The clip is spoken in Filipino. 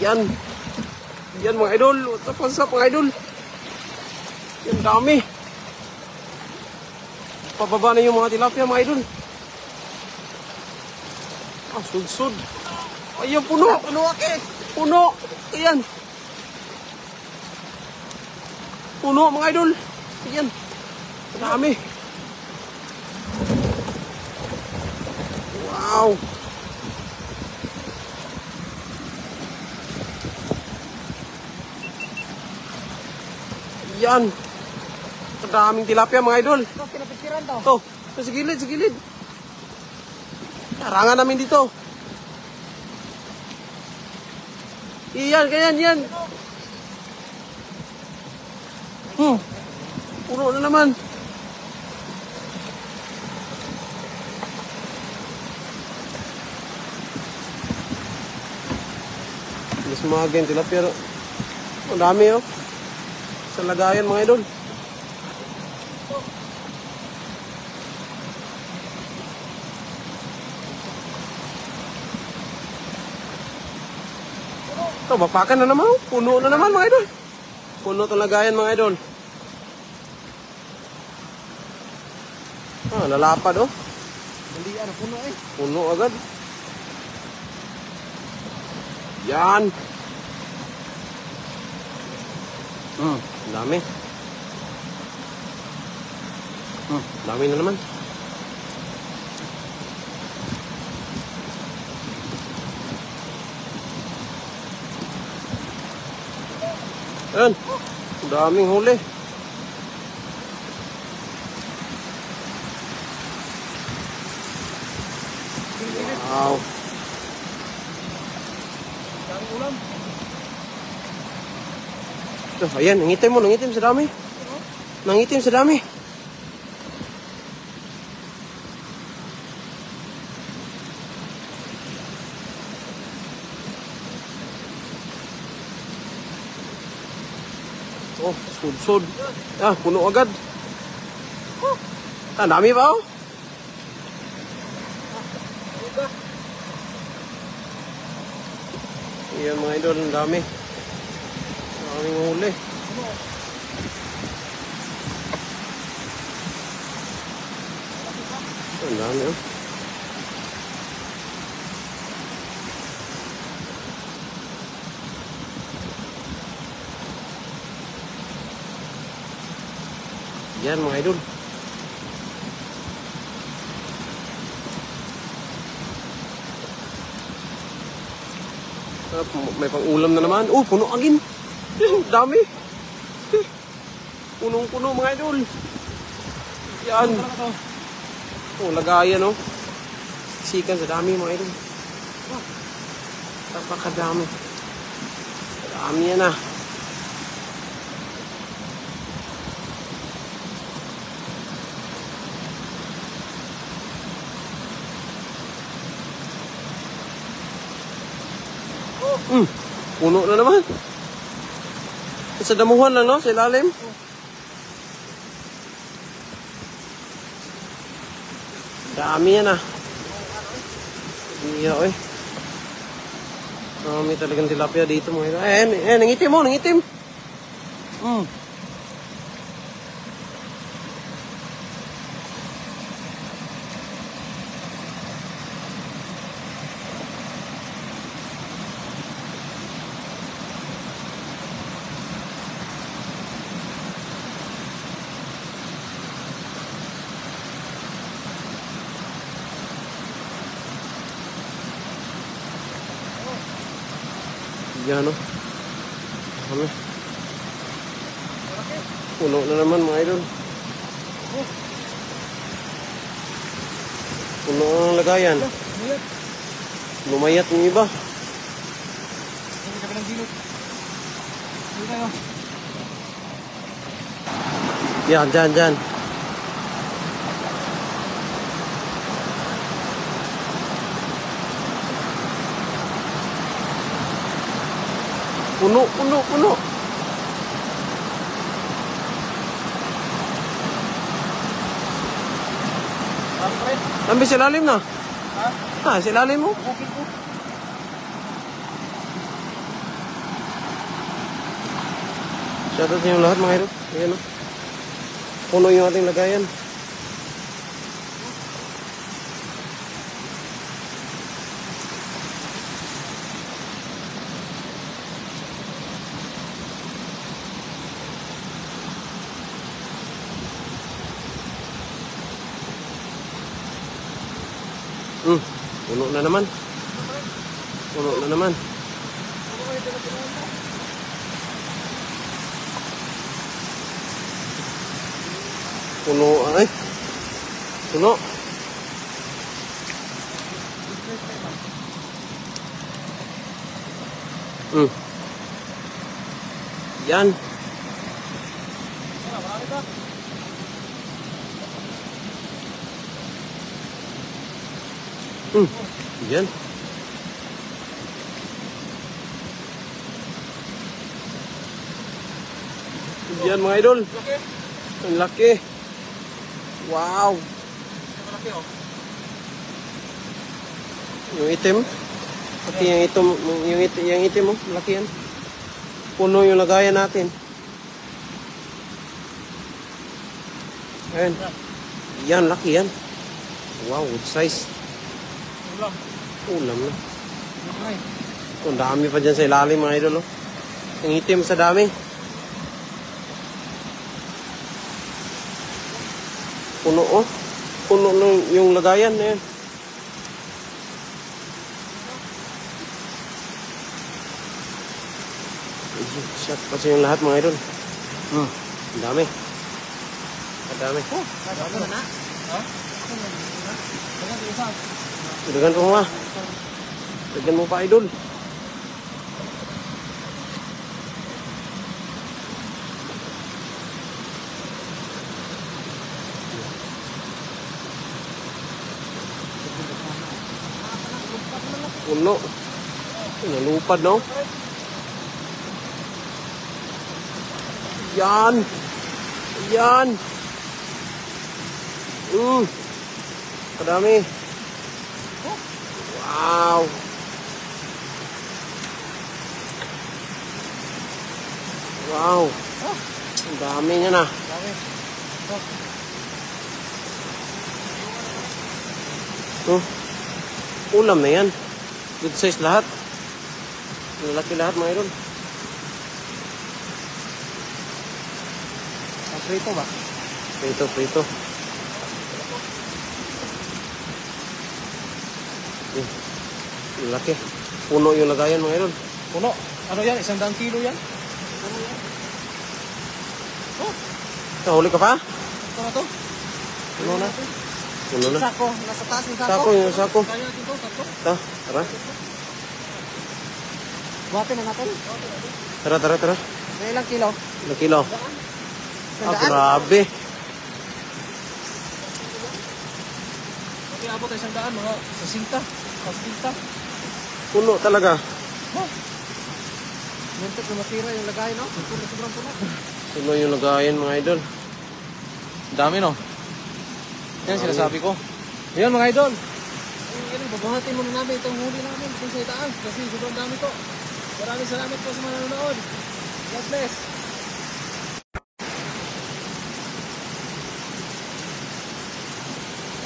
Yan. Yan mga idol. What's up mga idol? Yan dami. Pababa na yung mga tilapia mga idol. Ah, sud-sud. Ayan, puno. Puno aki. Puno. Ayan. Puno mga idol. Ayan. Dami. Wow. Yan. Daming tilapia mga idol. Ito, pinapicturan to. Ito. Sa gilid, sa gilid. Harangan namin dito. Iyan, ganyan, yan. Puno na naman. Mas mga ganyan tilapia. Ang dami oh. Sa lagayan mga idol. Ito, bapakan na naman. Puno na naman mga idol. Puno itong lagayan mga idol. Ah, lalapad oh. Hindi ano, puno eh. Puno agad. Yan. Dami. Dami na naman. Ayan. Daming huli. Wow. Ang ulam. Ito, ayan, nangitim mo, nangitim sa dami. Nangitim sa dami. Oh, sud-sud. Ah, puno agad. Ah, dami pa oh. Ayan mga idol, ang dami. Daming huli. Ang dami oh. Yan mga idol. May pang-ulam na naman. Oh, puno agin. Dami. Punong-puno mga idol. Yan. Oh, lagayan oh. Sikan sa dami mga idol. Napakadami. Dami yan ah. Puno na naman. Sa damuhan lang, no? Sa ilalim. Dami yan, ah. Iya, oy. Dami talagang tilapia dito, mga ito. Nangitim mo, nangitim. Yan o. Kami. Puno na naman mga idol. Puno ang lagayan. Lumayat ng iba. Yan, dyan. Puno. Ambil sa ilalim na. Ha? Sa ilalim mo? Shoutout sa inyo lahat mga idol. Ayan o. Puno yung ating lagayan. Puno na naman. Puno na naman. Puno, ay. Puno. Yan. Yan. Yan mga idol. Ang laki. Wow. Yung itim. Laki yung itim. Yung itim mo. Laki yan. Puno yung lagayan natin. Ayan. Yan, laki yan. Wow, good size. Ulam na. Ang dami pa dyan sa ilalim mga idol. Oh. Ang itim sa dami. Puno oh. Puno yung lagayan na yan. Shot pa sa yung lahat mga idol. Ang dami. Ang dami. Dagan mo ma. Dagan mo pa idol. Puno. Nalupad no. Yan. Yan. Kadami. Wow. Wow. Ang dami niya na. Ulam na yan. Good size lahat. Lalaki lahat mga idol. Prito ba? Prito. Laki. Puno yung lagayan mga idol. Puno. Ano yan? 100 kilo yan? Nahuli ka pa? Ito na to? Puno na. Puno na. Sako. Nasa taas yung sako. Sako yung sako. Kaya natin to, sako. Tara. Buhatin na natin. Tara. May ilang kilo? Ilang kilo? Grabe. Okay, abot tayo 100, mga 60. Puno talaga. Muntik na matira yung lagay, no? Sobrang puno. Puno yung lagayan mga idol. Dami, no? Yan sinasabi ko. Yan mga idol. Yan, babahatin muna namin itong huli namin kung sa itaas kasi sobrang dami to. Maraming salamat po sa mga nanonood. God bless.